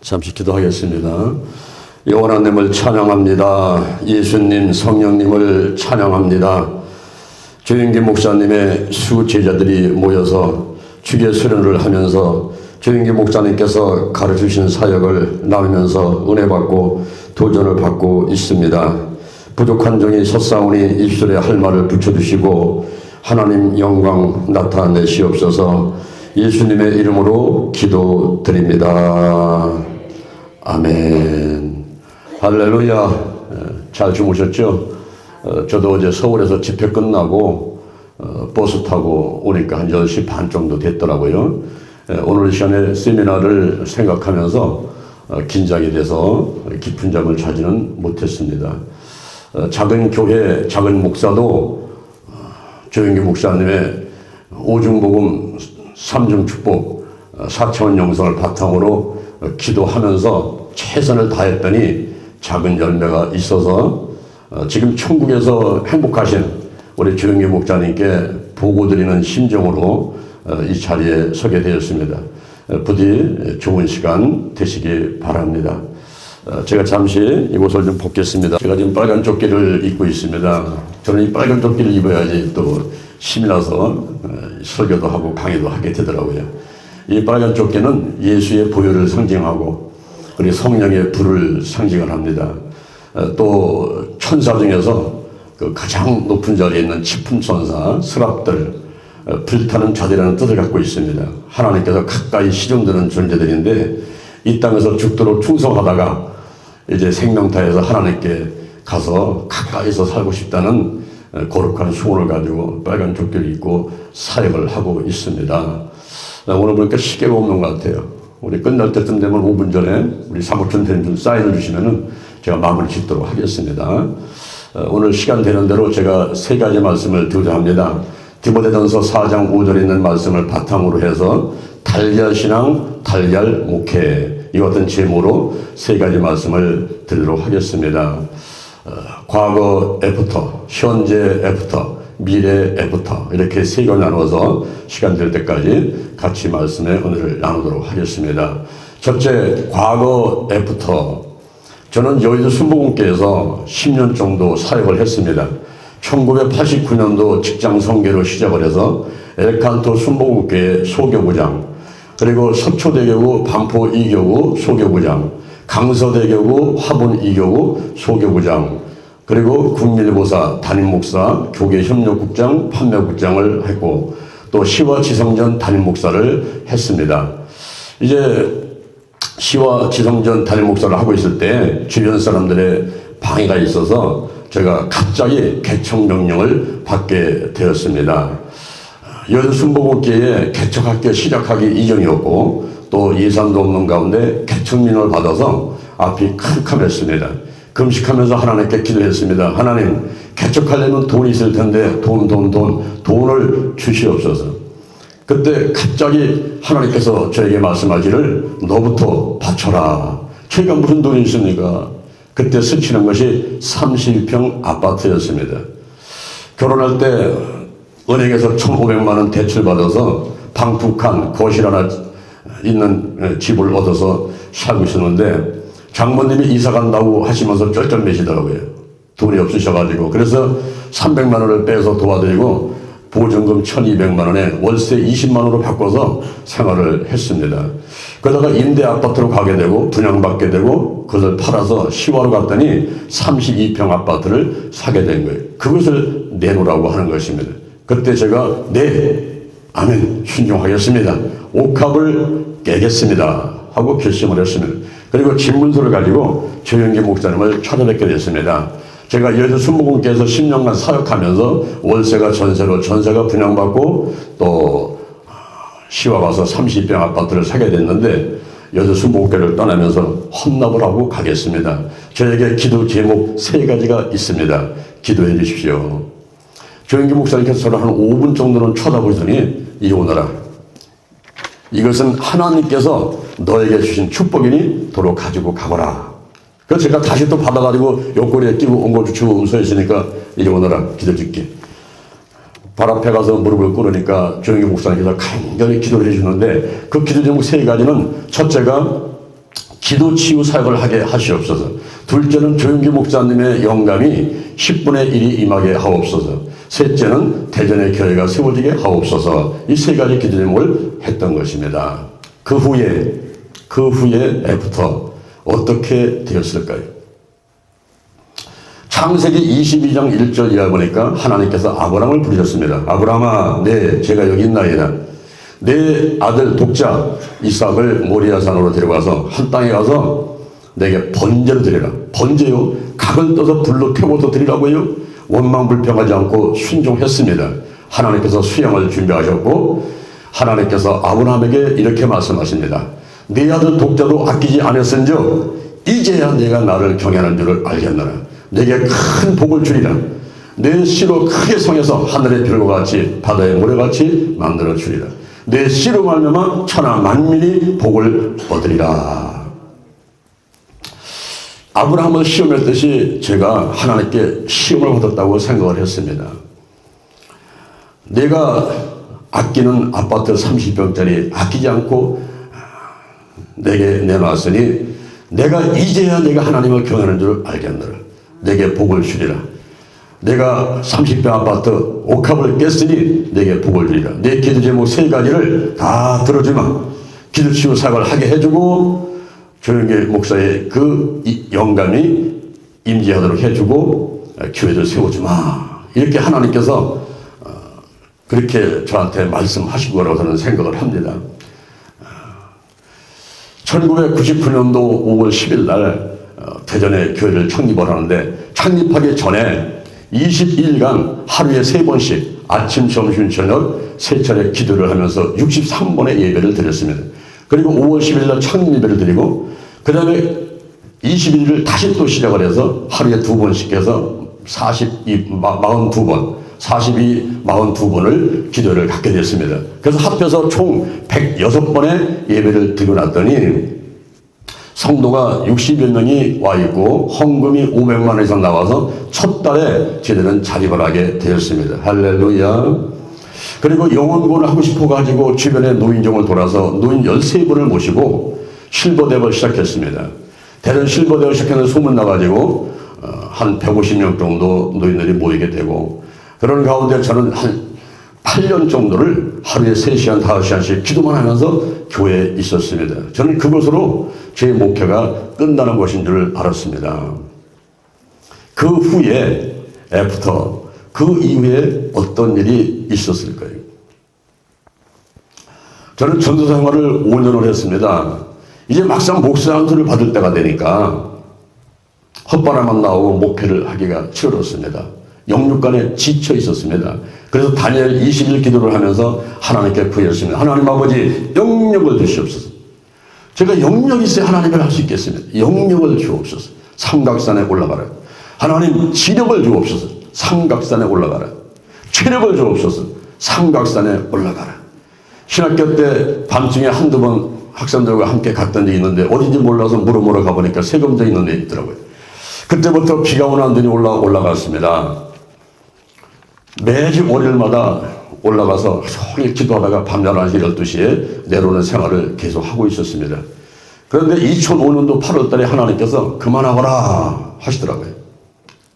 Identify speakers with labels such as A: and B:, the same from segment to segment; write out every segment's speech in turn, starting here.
A: 잠시 기도하겠습니다. 영원한 님을 찬양합니다. 예수님, 성령님을 찬양합니다. 조영기 목사님의 수제자들이 모여서 주의 수련을 하면서 조영기 목사님께서 가르치신 사역을 나누면서 은혜 받고 도전을 받고 있습니다. 부족한 종이 섰사오니 입술에 할 말을 붙여주시고 하나님 영광 나타내시옵소서. 예수님의 이름으로 기도드립니다. 아멘. 할렐루야. 잘 주무셨죠? 저도 어제 서울에서 집회 끝나고 버스 타고 오니까 한 10시 반 정도 됐더라고요. 오늘 시간에 세미나를 생각하면서 긴장이 돼서 깊은 잠을 자지는 못했습니다. 작은 교회, 작은 목사도 조영기 목사님의 오중복음 3중 축복 4차원 영성을 바탕으로 기도하면서 최선을 다했더니 작은 열매가 있어서 지금 천국에서 행복하신 우리 조영기 목사님께 보고드리는 심정으로 이 자리에 서게 되었습니다. 부디 좋은 시간 되시기 바랍니다. 제가 잠시 이곳을 좀 벗겠습니다. 제가 지금 빨간 조끼를 입고 있습니다. 저는 이 빨간 조끼를 입어야지 또 힘이 나서 설교도 하고 강의도 하게 되더라고요. 이 빨간 조끼는 예수의 보혈을 상징하고 그리고 성령의 불을 상징을 합니다. 또 천사 중에서 그 가장 높은 자리에 있는 치품천사 스랍들, 불타는 자들이라는 뜻을 갖고 있습니다. 하나님께서 가까이 시종되는 존재들인데 이 땅에서 죽도록 충성하다가 이제 생명타에서 하나님께 가서 가까이서 살고 싶다는 거룩한 소원을 가지고 빨간 조끼를 입고 사역을 하고 있습니다. 오늘 보니까 시계가 없는 것 같아요. 우리 끝날 때쯤 되면 5분 전에 우리 사무처 대리님 사인을 주시면은 제가 마무리 짓도록 하겠습니다. 오늘 시간 되는 대로 제가 3가지 말씀을 드리려 합니다. 디모데전서 4장 5절에 있는 말씀을 바탕으로 해서 달걀신앙, 달걀목회 이 같은 제목으로 3가지 말씀을 드리도록 하겠습니다. 과거 애프터, 현재 애프터, 미래 애프터 이렇게 3개 나눠서 시간 될 때까지 같이 말씀의 은혜를 나누도록 하겠습니다. 첫째, 과거 애프터. 저는 여의도 순복음교회에서 10년 정도 사역을 했습니다. 1989년도 직장 선교로 시작을 해서 엘칸토 순복음교회 소교구장, 그리고 서초대교구 반포 2교구 소교구장, 강서대교구 화분 2교구 소교구장, 그리고 국밀보사, 담임목사, 교계협력국장, 판매국장을 했고 또 시와 지성전 담임목사를 했습니다. 이제 시와 지성전 담임목사를 하고 있을 때 주변 사람들의 방해가 있어서 제가 갑자기 개척명령을 받게 되었습니다. 여의도 순복음교회에 개척학교 시작하기 이전이었고 또 예산도 없는 가운데 개척명령을 받아서 앞이 캄캄했습니다. 금식하면서 하나님께 기도했습니다. 하나님, 개척하려면 돈이 있을 텐데 돈을 주시옵소서. 그때 갑자기 하나님께서 저에게 말씀하기를 너부터 바쳐라. 저희가 무슨 돈이 있습니까? 그때 스치는 것이 31평 아파트였습니다. 결혼할 때 은행에서 1,500만 원 대출받아서 방북한 거실 하나 있는 집을 얻어서 살고 있었는데 장모님이 이사 간다고 하시면서 쩔쩔매시더라고요. 돈이 없으셔가지고. 그래서 300만 원을 빼서 도와드리고 보증금 1,200만 원에 월세 20만 원으로 바꿔서 생활을 했습니다. 그러다가 임대 아파트로 가게 되고 분양받게 되고 그것을 팔아서 시화로 갔더니 32평 아파트를 사게 된 거예요. 그것을 내놓으라고 하는 것입니다. 그때 제가 아멘, 순종하겠습니다. 옥합을 깨겠습니다 하고 결심을 했습니다. 그리고 집문서를 가지고 조영기 목사님을 찾아뵙게 됐습니다. 제가 여의도 순복음교회에서 10년간 사역하면서 월세가 전세가 분양받고 또 시와 가서 30평 아파트를 사게 됐는데 여의도 순복음교회를 떠나면서 헌납을 하고 가겠습니다. 저에게 기도 제목 3가지가 있습니다. 기도해 주십시오. 조영기 목사님께서 저를 한 5분 정도는 쳐다보더니 이리 오너라. 이것은 하나님께서 너에게 주신 축복이니 도로 가지고 가거라. 그래서 제가 다시 또 받아가지고 옆구리에 끼고 온 거 주고 서 있으니까 이리 오너라. 기도줄게. 발 앞에 가서 무릎을 꿇으니까 조영기 목사님께서 간절히 기도를 해주는데 그 기도 제목 3가지는 첫째가 기도 치유 사역을 하게 하시옵소서. 둘째는 조영기 목사님의 영감이 10분의 1이 임하게 하옵소서. 셋째는 대전의 교회가 세워지게 하옵소서. 이 세 가지 기도 제목을 했던 것입니다. 그 후에 애프터 어떻게 되었을까요? 창세기 22장 1절 이하 보니까 하나님께서 아브라함을 부르셨습니다. 아브라함아, 제가 여기 있나이다. 내 아들 독자 이삭을 모리아산으로 데려가서 한 땅에 가서 내게 번제로 드리라. 번제요? 각을 떠서 불로 태워서 드리라고요? 원망불평하지 않고 순종했습니다. 하나님께서 수양을 준비하셨고 하나님께서 아브라함에게 이렇게 말씀하십니다. 내 아들 독자도 아끼지 않았은즉 이제야 내가 나를 경외하는 줄을 알겠노라. 내게 큰 복을 주리라. 내 씨로 크게 성해서 하늘의 별과 같이 바다의 모래같이 만들어 주리라. 내 씨로 말미암아 천하 만민이 복을 얻으리라. 아브라함을 시험했듯이 제가 하나님께 시험을 받았다고 생각을 했습니다. 내가 아끼는 아파트 30평짜리 아끼지 않고 내게 내놨으니 내가 이제야 내가 하나님을 경외하는 줄 알겠노라. 내게 복을 주리라. 내가 30평 아파트 옥합을 깼으니 내게 복을 주리라. 내 기도 제목 세 가지를 다 들어주마. 기도 치유 사역을 하게 해주고 조영기 목사의 그 영감이 임재하도록 해주고 교회를 세워주마. 이렇게 하나님께서 그렇게 저한테 말씀하신 거라고 저는 생각을 합니다. 1999년도 5월 10일 날 대전에 교회를 창립을 하는데 창립하기 전에 22일간 하루에 3번씩 아침, 점심, 저녁 3차례 기도를 하면서 63번의 예배를 드렸습니다. 그리고 5월 10일 날 창립 예배를 드리고 그 다음에 21일을 다시 또 시작을 해서 하루에 2번씩 해서 42번을 기도를 갖게 됐습니다. 그래서 합해서 총 106번의 예배를 드리고 났더니 성도가 60여 명이 와 있고 헌금이 500만 원 이상 나와서 첫 달에 저희들은 자립을 하게 되었습니다. 할렐루야. 그리고 영혼구원을 하고 싶어가지고 주변에 노인정을 돌아서 노인 13분을 모시고 실버대업을 시작했습니다. 대전 실버대업을 시작하는 소문 나가지고 한 150명 정도 노인들이 모이게 되고 그런 가운데 저는 한 8년 정도를 하루에 3시간, 5시간씩 기도만 하면서 교회에 있었습니다. 저는 그것으로 제 목회가 끝나는 것인 줄 알았습니다. 그 후에 그 이후에 어떤 일이 있었을까요? 저는 전도 생활을 5년을 했습니다. 이제 막상 목사 한 수를 받을 때가 되니까 헛바람만 나오고 목회를 하기가 치열었습니다. 영육간에 지쳐 있었습니다. 그래서 다니엘 20일 기도를 하면서 하나님께 구했습니다. 하나님 아버지 영역을 주시옵소서. 제가 영역이 있어야 하나님을 할 수 있겠습니다. 영역을 주옵소서. 삼각산에 올라가라. 하나님 지력을 주옵소서. 삼각산에 올라가라. 체력을 주옵소서. 삼각산에 올라가라. 신학교 때 밤중에 한두 번 학생들과 함께 갔던 적이 있는데 어딘지 몰라서 물어보러 가보니까 세금장 있는 데 있더라고요. 그때부터 비가 오나 안 되니 올라갔습니다. 매주 월요일마다 올라가서 종일 기도하다가 밤 11시, 12시에 내려오는 생활을 계속 하고 있었습니다. 그런데 2005년도 8월 달에 하나님께서 그만하거라 하시더라고요.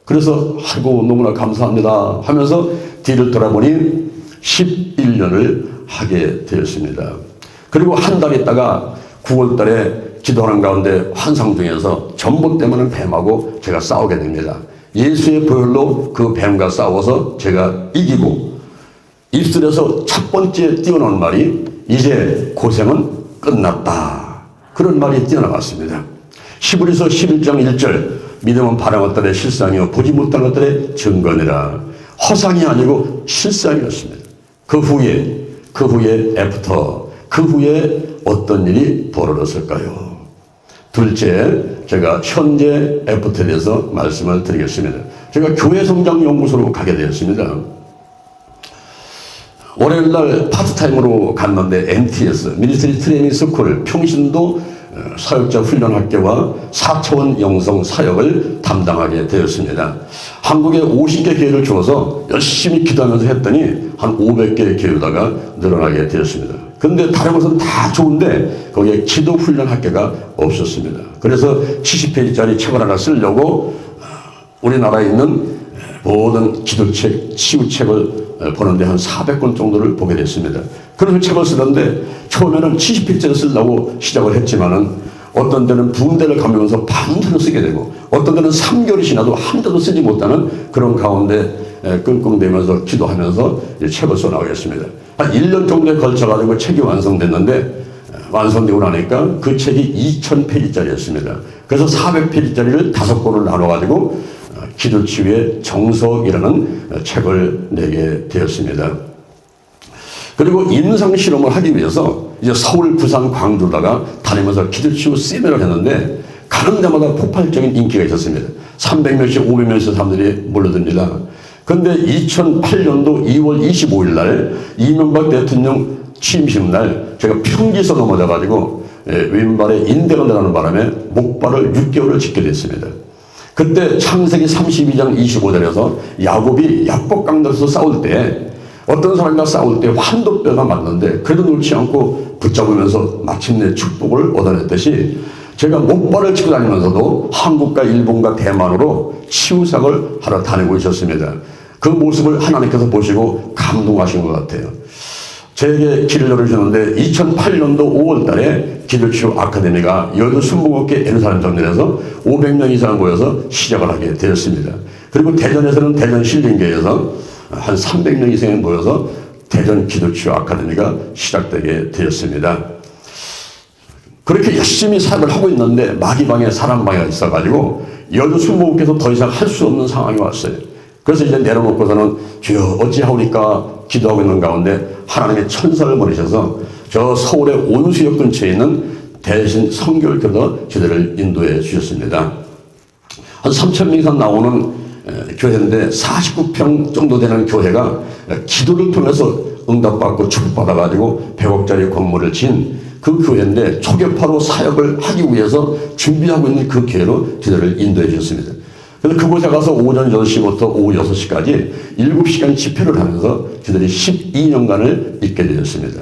A: 그래서 아이고 너무나 감사합니다 하면서 뒤를 돌아보니 11년을 하게 되었습니다. 그리고 한 달 있다가 9월 달에 기도하는 가운데 환상 중에서 전봇대만은 뱀하고 제가 싸우게 됩니다. 예수의 보혈로 그 뱀과 싸워서 제가 이기고 입술에서 첫 번째 띄어나온 말이 이제 고생은 끝났다. 그런 말이 띄어나왔습니다. 히브리서 11장 1절 믿음은 바라는 것들의 실상이요 보지 못한 것들의 증거니라. 허상이 아니고 실상이었습니다. 그 후에 애프터 그 후에 어떤 일이 벌어졌을까요? 둘째, 제가 현재 애프터에 대해서 말씀을 드리겠습니다. 제가 교회성장연구소로 가게 되었습니다. 월요일날 파트타임으로 갔는데 MTS, 미니스트리 트레이닝 스쿨, 평신도 사역자 훈련학교와 4차원 영성 사역을 담당하게 되었습니다. 한국에 50개 교회를 주어서 열심히 기도하면서 했더니 한 500개의 교회로다가 늘어나게 되었습니다. 근데 다른 것은 다 좋은데 거기에 기도 훈련학교가 없었습니다. 그래서 70페이지짜리 책을 하나 쓰려고 우리나라에 있는 모든 기도책, 치유책을 보는데 한 400권 정도를 보게 됐습니다. 그래서 책을 쓰는데 처음에는 70페이지를 쓰려고 시작을 했지만은 어떤 때는 붕대를 감으면서 반편을 쓰게 되고 어떤 때는 3개월이 지나도 한 대도 쓰지 못하는 그런 가운데 끙끙대면서 기도하면서 책을 써나가겠습니다. 한 1년 정도에 걸쳐가지고 책이 완성됐는데 완성되고 나니까 그 책이 2000페이지짜리였습니다. 그래서 400페이지짜리를 5권을 나눠가지고 기도치유의 정석이라는 책을 내게 되었습니다. 그리고 임상실험을 하기 위해서 이제 서울, 부산, 광주다가 다니면서 기도치유 세미나를 했는데 가는 데마다 폭발적인 인기가 있었습니다. 300명씩 500명씩 사람들이 몰려듭니다. 근데 2008년도 2월 25일 날 이명박 대통령 취임식 날 제가 평지에서 넘어져가지고 왼발에 인대가 나가는 바람에 목발을 6개월을 짚게 됐습니다. 그때 창세기 32장 25절에서 야곱이 야복 강에서 싸울 때 어떤 사람과 싸울 때 환도뼈가 맞는데 그래도 놓지 않고 붙잡으면서 마침내 축복을 얻어냈듯이 제가 목발을 치고 다니면서도 한국과 일본과 대만으로 치유사역을 하러 다니고 있었습니다. 그 모습을 하나님께서 보시고 감동하신 것 같아요. 제게 길을 열어주셨는데 2008년도 5월 달에 기도치유 아카데미가 여주 순복음교회 예루살렘 정전에서 500명 이상 모여서 시작을 하게 되었습니다. 그리고 대전에서는 대전 신림교회에서 한 300명 이상이 모여서 대전 기도치유 아카데미가 시작되게 되었습니다. 그렇게 열심히 사역을 하고 있는데 마귀방에 사람방해가 있어가지고 여주 순복음교회에서 더 이상 할 수 없는 상황이 왔어요. 그래서 이제 내려놓고서는 주여 어찌하오리까 기도하고 있는 가운데 하나님의 천사를 보내셔서 저 서울의 온수역 근처에 있는 대신 성결교회로 저희들을 인도해 주셨습니다. 한 3,000명 이상 나오는 교회인데 49평 정도 되는 교회가 기도를 통해서 응답받고 축복받아가지고 100억짜리 건물을 지은 그 교회인데 초계파로 사역을 하기 위해서 준비하고 있는 그 교회로 저희들을 인도해 주셨습니다. 그래서 그곳에 가서 오전 6시부터 오후 6시까지 7시간 집회를 하면서 저희들이 12년간을 있게 되었습니다.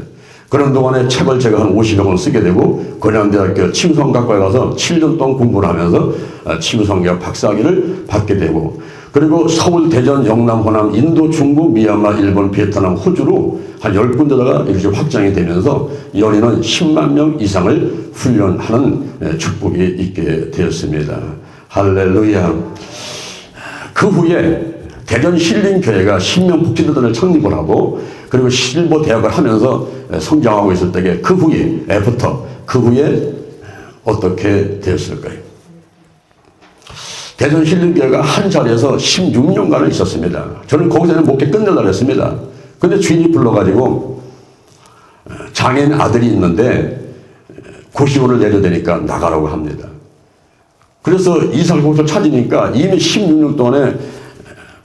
A: 그런 동안에 책을 제가 한 50여 권 쓰게 되고 건양대학교 치유성학과에 가서 7년 동안 공부를 하면서 치유성경 박사학위를 받게 되고 그리고 서울, 대전, 영남, 호남, 인도, 중국, 미얀마, 일본, 베트남, 호주로 한 10군데다가 이렇게 확장이 되면서 연인은 10만 명 이상을 훈련하는 축복이 있게 되었습니다. 할렐루야. 그 후에 대전 신림교회가 신명복지대단을 창립을 하고 그리고 실버 대학을 하면서 성장하고 있을 때에 그 후에 어떻게 되었을까요? 대전 신림교회가 한 자리에서 16년간을 있었습니다. 저는 거기서는 목회 끝내려고 했습니다. 근데 주인이 불러가지고 장애인 아들이 있는데 고시원을 내려야 되니까 나가라고 합니다. 그래서 이사를 거기서 찾으니까 이미 16년 동안에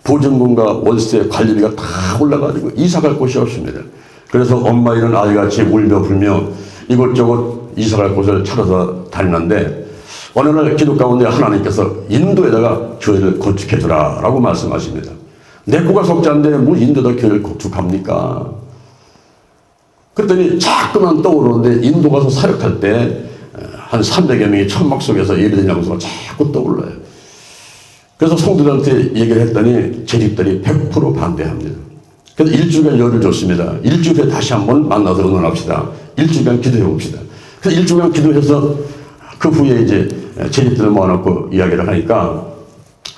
A: 보증금과 월세 관리비가 다 올라가지고 이사갈 곳이 없습니다. 그래서 엄마 이런 아이같이 울며 불며 이곳저곳 이사갈 곳을 찾아서 다니는데 어느 날 기도 가운데 하나님께서 인도에다가 교회를 건축해주라 라고 말씀하십니다. 내 코가 석자인데 뭐 인도에다 교회를 건축합니까? 그랬더니 자꾸만 떠오르는데 인도 가서 사역할 때 한 300여 명이 천막 속에서 예배드리는 장소가 자꾸 떠올라요. 그래서 성도들한테 얘기를 했더니 제 집들이 100% 반대합니다. 그래서 일주간 열을 줬습니다. 일주일에 다시 한번 만나서 의논합시다. 일주간 기도해 봅시다. 그래서 일주간 기도해서 그 후에 이제 제 집들을 모아놓고 이야기를 하니까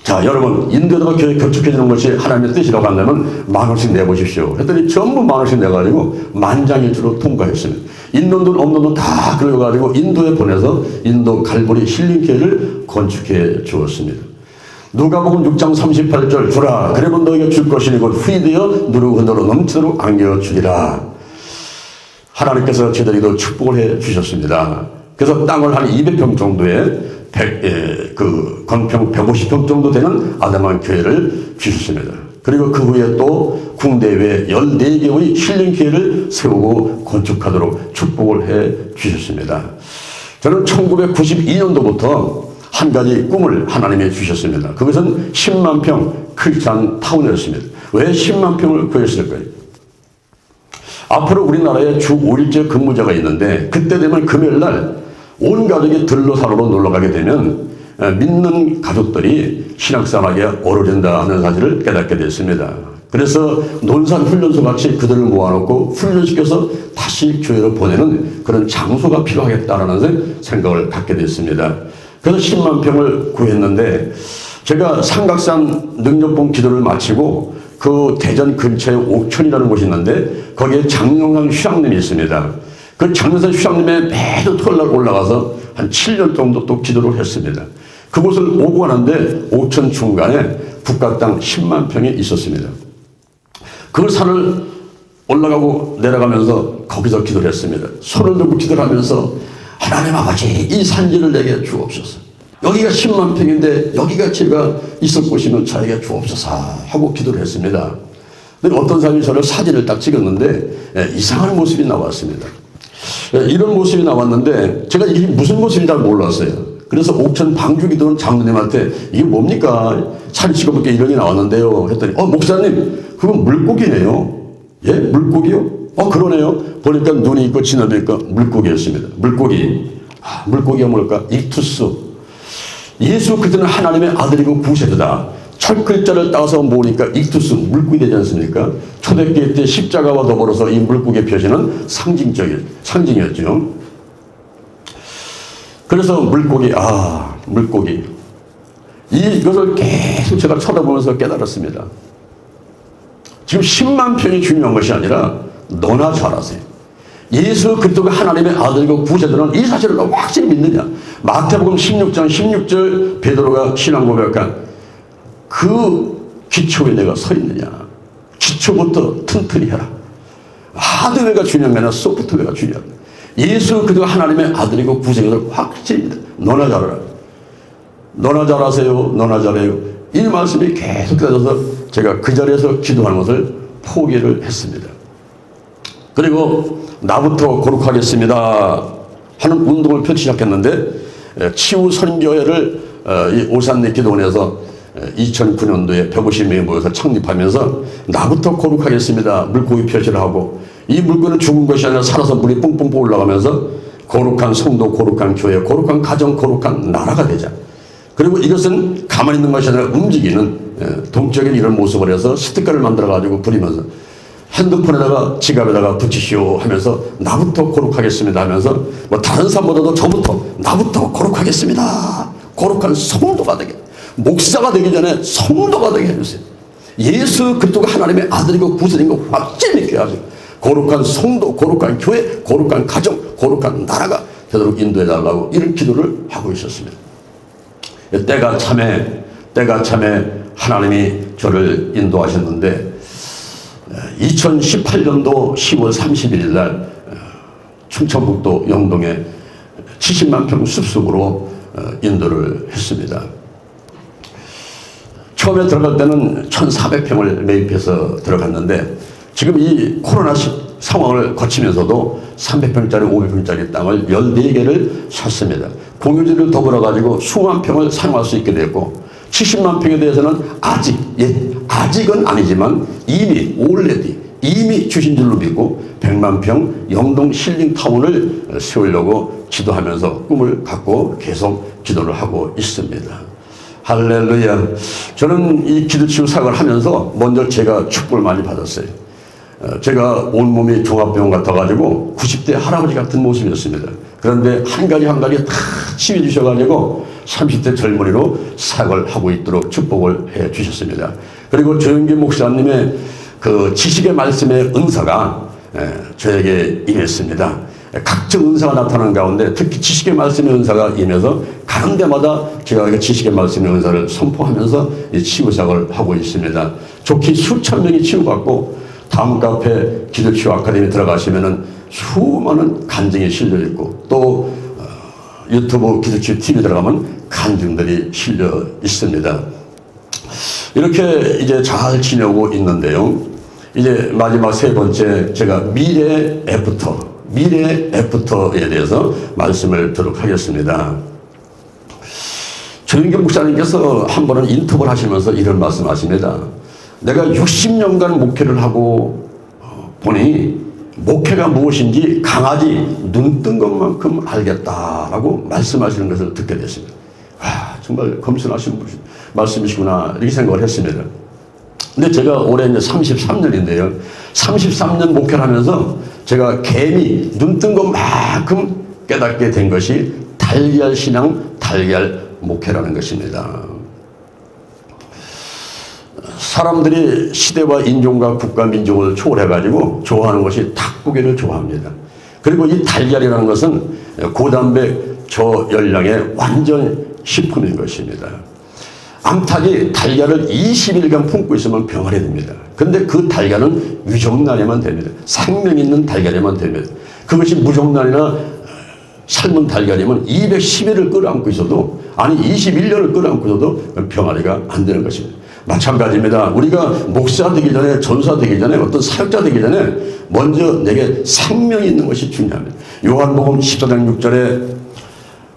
A: 자 여러분 인도에다가 교회 건축해주는 것이 하나님의 뜻이라고 한다면 10,000원씩 내보십시오. 했더니 전부 10,000원씩 내가지고 만장일치로 통과했습니다. 있는 돈 없는 돈 다 끌어가지고 인도에 보내서 인도 갈보리 힐링교회를 건축해 주었습니다. 누가복음 6장 38절 주라 그러면 너에게 줄 것이니 곧 후이되어 누르고 너로 넘치도록 안겨주리라. 하나님께서 저희들에게도 축복을 해 주셨습니다. 그래서 땅을 한 200평 정도의 건평 150평 정도 되는 아담한 교회를 주셨습니다. 그리고 그 후에 또 국내외 14개의 힐링교회를 세우고 건축하도록 축복을 해 주셨습니다. 저는 1992년도부터 한 가지 꿈을 하나님이 주셨습니다. 그것은 10만 평 크리스찬 타운이었습니다. 왜 10만 평을 구했을까요? 앞으로 우리나라에 주 5일째 근무자가 있는데 그때 되면 금요일날 온 가족이 들러사로로 놀러가게 되면 믿는 가족들이 신앙생활하기에 어려진다 하는 사실을 깨닫게 됐습니다. 그래서 논산훈련소 같이 그들을 모아놓고 훈련시켜서 다시 교회로 보내는 그런 장소가 필요하겠다라는 생각을 갖게 됐습니다. 그래서 10만 평을 구했는데 제가 삼각산 능력봉 기도를 마치고 그 대전 근처에 옥천이라는 곳이 있는데 거기에 장영상 휴양림이 있습니다. 그 장영상 휴양림에 매주 토요일날 올라가서 한 7년 정도 또 기도를 했습니다. 그곳을 오고 가는데 옥천 중간에 북각당 10만 평이 있었습니다. 그 산을 올라가고 내려가면서 거기서 기도를 했습니다. 손을 들고 기도를 하면서 하나님 아버지 이 산지를 내게 주옵소서. 여기가 10만 평인데 여기가 제가 있을 곳이면 저에게 주옵소서 하고 기도를 했습니다. 근데 어떤 사람이 저를 사진을 딱 찍었는데 이상한 모습이 나왔습니다. 이런 모습이 나왔는데 제가 이게 무슨 모습인지 잘 몰랐어요. 그래서 옥천 방주기도원 장로님한테 이게 뭡니까? 사진 찍어볼게 이런게 나왔는데요. 했더니 목사님 그건 물고기네요. 예? 물고기요? 그러네요. 보니까 눈이 있고 진압이 있고 물고기였습니다. 물고기. 물고기가 뭘까? 익투스. 예수 그리스도는 하나님의 아들이고 구세주다. 첫 글자를 따서 모으니까 익투스 물고기 되지 않습니까? 초대교회 때 십자가와 더불어서 이 물고기의 표시는 상징이었죠. 그래서 물고기. 이것을 계속 제가 쳐다보면서 깨달았습니다. 지금 10만 평이 중요한 것이 아니라 너나 잘 아세요. 예수 그리스도가 하나님의 아들이고 구세주는 이 사실을 너 확실히 믿느냐? 마태복음 16장 16절 베드로가 신앙 고백한 그 기초에 내가 서 있느냐? 기초부터 튼튼히 해라. 하드웨어가 중요한 게 아니라 소프트웨어가 중요하다. 예수 그리스도가 하나님의 아들이고 구세주를 확실히 믿어. 너나 잘하라. 너나 잘하세요. 너나 잘해요. 이 말씀이 계속 들어서 제가 그 자리에서 기도하는 것을 포기를 했습니다. 그리고 나부터 거룩하겠습니다 하는 운동을 펼치기 시작했는데 치유 선교회를 이 오산리 기도원에서 2009년도에 150명이 모여서 창립하면서 나부터 거룩하겠습니다 물고기 표시를 하고 이 물고기는 죽은 것이 아니라 살아서 물이 뿡뿡뿡 올라가면서 거룩한 성도, 거룩한 교회, 거룩한 가정, 거룩한 나라가 되자. 그리고 이것은 가만히 있는 것이 아니라 움직이는 동적인 이런 모습을 해서 스티커를 만들어 가지고 부리면서 핸드폰에다가 지갑에다가 붙이시오 하면서 나부터 거룩하겠습니다 하면서 뭐 다른 사람보다도 저부터 나부터 거룩하겠습니다. 거룩한 성도가 되게 목사가 되기 전에 성도가 되게 해주세요. 예수 그리스도가 하나님의 아들이고 구세주인 거 확실히 믿게 하세요. 거룩한 성도, 거룩한 교회, 거룩한 가정, 거룩한 나라가 되도록 인도해달라고 이런 기도를 하고 있었습니다. 때가 참에 하나님이 저를 인도하셨는데 2018년도 10월 31일 날 충청북도 영동에 70만 평 숲속으로 인도를 했습니다. 처음에 들어갈 때는 1,400평을 매입해서 들어갔는데 지금 이 코로나 상황을 거치면서도 300평짜리 500평짜리 땅을 14개를 샀습니다. 공유지를 더불어 가지고 수만 평을 사용할 수 있게 됐고 70만 평에 대해서는 아직은 아니지만 이미 주신 줄로 믿고 100만 평 영동 힐링타운을 세우려고 기도하면서 꿈을 갖고 계속 기도를 하고 있습니다. 할렐루야. 저는 이 기도치유 사역을 하면서 먼저 제가 축복을 많이 받았어요. 제가 온몸이 종합병원 같아가지고 90대 할아버지 같은 모습이었습니다. 그런데 한 가지 다 치유해 주셔가지고 30대 젊은이로 사역을 하고 있도록 축복을 해 주셨습니다. 그리고 조영기 목사님의 그 지식의 말씀의 은사가 저에게 임했습니다. 각종 은사가 나타나는 가운데 특히 지식의 말씀의 은사가 임해서 가는 데마다 제가 지식의 말씀의 은사를 선포하면서 치유 사역을 하고 있습니다. 좋게 수천 명이 치유받고 다음 카페 기도치유 아카데미 들어가시면은 수많은 간증이 실려 있고 또 유튜브 기도치유 TV 들어가면 간증들이 실려 있습니다. 이렇게 이제 잘 지내고 있는데요. 이제 마지막 세 번째 제가 미래 애프터 미래 애프터에 대해서 말씀을 드리도록 하겠습니다. 조영기 목사님께서 한 번은 인터뷰를 하시면서 이런 말씀하십니다. 내가 60년간 목회를 하고 보니 목회가 무엇인지 강아지 눈 뜬 것만큼 알겠다라고 말씀하시는 것을 듣게 됐습니다. 와, 정말 겸손하신 말씀이시구나 이렇게 생각을 했습니다. 근데 제가 올해 이제 33년인데요. 33년 목회를 하면서 제가 개미 눈 뜬 것만큼 깨닫게 된 것이 달걀 신앙, 달걀 목회라는 것입니다. 사람들이 시대와 인종과 국가 민족을 초월해가지고 좋아하는 것이 닭고기를 좋아합니다. 그리고 이 달걀이라는 것은 고단백 저열량의 완전 식품인 것입니다. 암탉이 달걀을 20일간 품고 있으면 병아리 됩니다. 근데 그 달걀은 유정란에만 됩니다. 생명 있는 달걀에만 됩니다. 그것이 무정란이나 삶은 달걀이면 210일을 끌어안고 있어도, 아니 21년을 끌어안고 있어도 병아리가 안 되는 것입니다. 마찬가지입니다. 우리가 목사 되기 전에, 전사 되기 전에, 어떤 사역자 되기 전에 먼저 내게 생명이 있는 것이 중요합니다. 요한복음 14장 6절에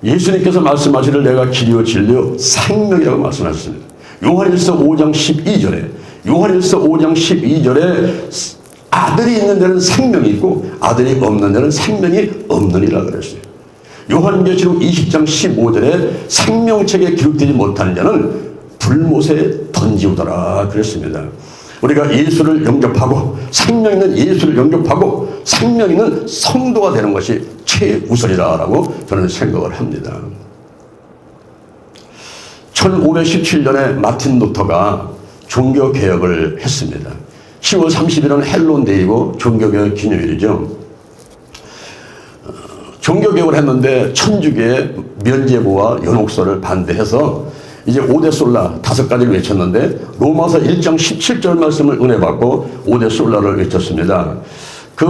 A: 예수님께서 말씀하시기를 내가 길이요 진리요 생명이라고 말씀하셨습니다. 요한일서 5장 12절에 아들이 있는 데는 생명이 있고 아들이 없는 데는 생명이 없느니라 그랬어요. 요한계시록 20장 15절에 생명책에 기록되지 못하는 자는 불못에 던지우더라 그랬습니다. 우리가 예수를 영접하고 생명 있는 예수를 영접하고 생명 있는 성도가 되는 것이 최우선이라고 저는 생각을 합니다. 1517년에 마틴 루터가 종교개혁을 했습니다. 10월 30일은 헬론데이고 종교개혁 기념일이죠. 종교개혁을 했는데 천주교의 면죄부와 연옥서를 반대해서 이제 오대 솔라 5가지를 외쳤는데 로마서 1장 17절 말씀을 은혜받고 오대 솔라를 외쳤습니다. 그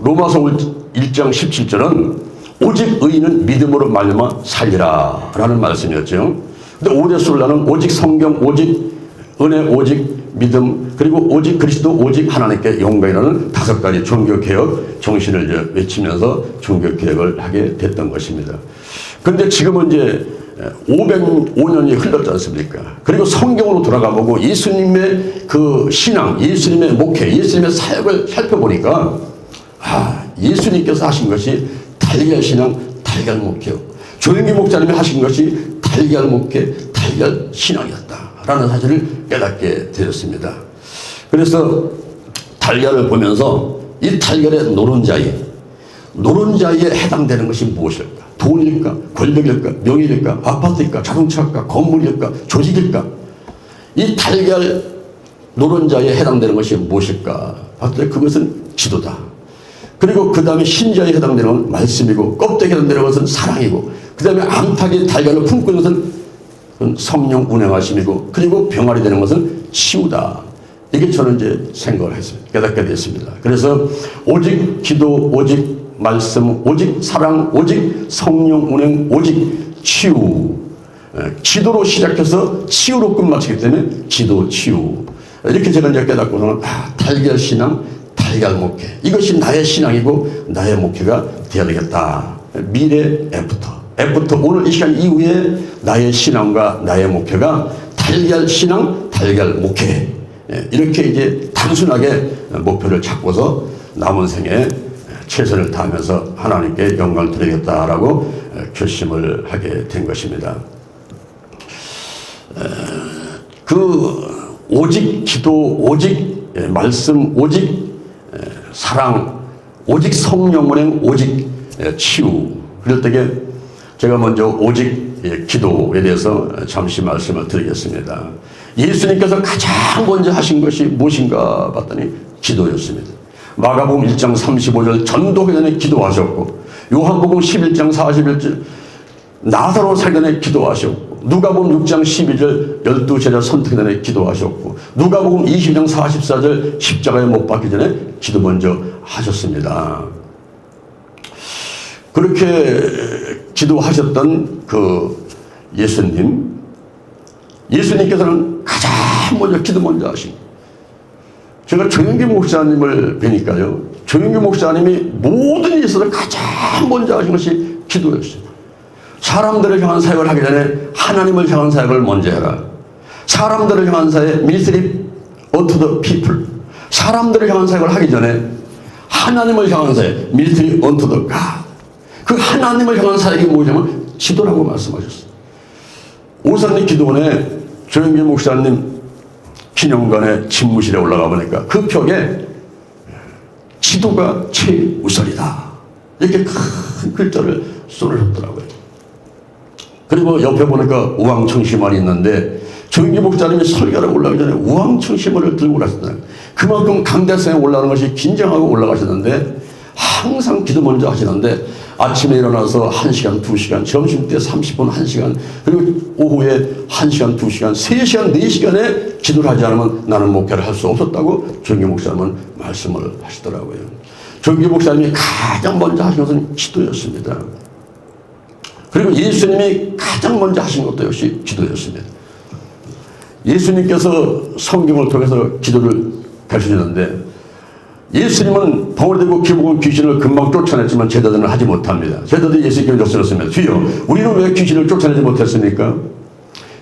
A: 로마서 1장 17절은 오직 의인은 믿음으로 말미암아 살리라 라는 말씀이었죠. 근데 오대 솔라는 오직 성경, 오직 은혜, 오직 믿음, 그리고 오직 그리스도, 오직 하나님께 영광이라는 5가지 종교개혁 정신을 외치면서 종교개혁을 하게 됐던 것입니다. 그런데 지금은 이제 505년이 흘렀지 않습니까? 그리고 성경으로 돌아가 보고 예수님의 그 신앙, 예수님의 목회, 예수님의 사역을 살펴보니까 예수님께서 하신 것이 달걀 신앙, 달걀 목회요. 조영기 목사님이 하신 것이 달걀 목회, 달걀 신앙이었다라는 사실을 깨닫게 되었습니다. 그래서 달걀을 보면서 이 달걀의 노른자에 해당되는 것이 무엇일까? 돈일까? 권력일까? 명예일까? 아파트일까? 자동차일까? 건물일까? 조직일까? 이 달걀 노른자에 해당되는 것이 무엇일까? 봤을 때 그것은 기도다. 그리고 그 다음에 신자에 해당되는 것은 말씀이고, 껍데기에 해당되는 것은 사랑이고, 그 다음에 암탉이 달걀을 품고 있는 것은 성령 운행하심이고, 그리고 병아리 되는 것은 치유다. 이게 저는 이제 생각을 했습니다. 깨닫게 됐습니다. 그래서 오직 기도, 오직 말씀, 오직 사랑, 오직 성령 운행, 오직 치유. 기도로 시작해서 치유로 끝마치기 때문에 기도, 치유. 이렇게 제가 이제 깨닫고는 달걀 신앙, 달걀 목회. 이것이 나의 신앙이고 나의 목회가 되어야 되겠다. 미래 애프터. 오늘 이 시간 이후에 나의 신앙과 나의 목회가 달걀 신앙, 달걀 목회. 이렇게 이제 단순하게 목표를 잡고서 남은 생에 최선을 다하면서 하나님께 영광을 드리겠다라고 결심을 하게 된 것입니다. 그 오직 기도, 오직 말씀, 오직 사랑, 오직 성령 운행, 오직 치유. 그럴 때에 제가 먼저 오직 기도에 대해서 잠시 말씀을 드리겠습니다. 예수님께서 가장 먼저 하신 것이 무엇인가 봤더니 기도였습니다. 마가복음 1장 35절 전도하기 전에 기도하셨고, 요한복음 11장 41절 나사로 살기 전에 기도하셨고, 누가복음 6장 12절 12제자 선택하기 전에 기도하셨고, 누가복음 20장 44절 십자가에 못 박기 전에 기도 먼저 하셨습니다. 그렇게 기도하셨던 그 예수님께서는 가장 먼저 기도 먼저 하신 거예요. 제가 조영기 목사님을 뵈니까요, 조영규 목사님이 모든 일에 있어서 가장 먼저 하신 것이 기도였어요. 사람들을 향한 사역을 하기 전에 하나님을 향한 사역을 먼저 해라. 사람들을 향한 사역, ministry unto the people. 사람들을 향한 사역을 하기 전에 하나님을 향한 사역, ministry unto the God. 그 하나님을 향한 사역이 뭐냐면 기도라고 말씀하셨어요. 오산리 기도원에 조영규 목사님 기념관의 집무실에 올라가 보니까 그 벽에 기도가 최우선이다, 이렇게 큰 글자를 써놓으셨더라고요. 그리고 옆에 보니까 우황청심환이 있는데 조영규 목사님이 설교를 올라가기 전에 우황청심환을 들고 가셨잖아요. 그만큼 강대상에 올라가는 것이 긴장하고 올라가셨는데 항상 기도 먼저 하시는데 아침에 일어나서 1시간, 2시간, 점심때 30분, 1시간, 그리고 오후에 1시간, 2시간, 3시간, 4시간에 기도를 하지 않으면 나는 목회를 할 수 없었다고 조영규 목사님은 말씀을 하시더라고요. 조영규 목사님이 가장 먼저 하신 것은 기도였습니다. 그리고 예수님이 가장 먼저 하신 것도 역시 기도였습니다. 예수님께서 성경을 통해서 기도를 가르치셨는데 예수님은 벙어리되고 기복은 귀신을 금방 쫓아냈지만 제자들은 하지 못합니다. 제자들이 예수님께 여쭈었습니다. 주여, 우리는 왜 귀신을 쫓아내지 못했습니까?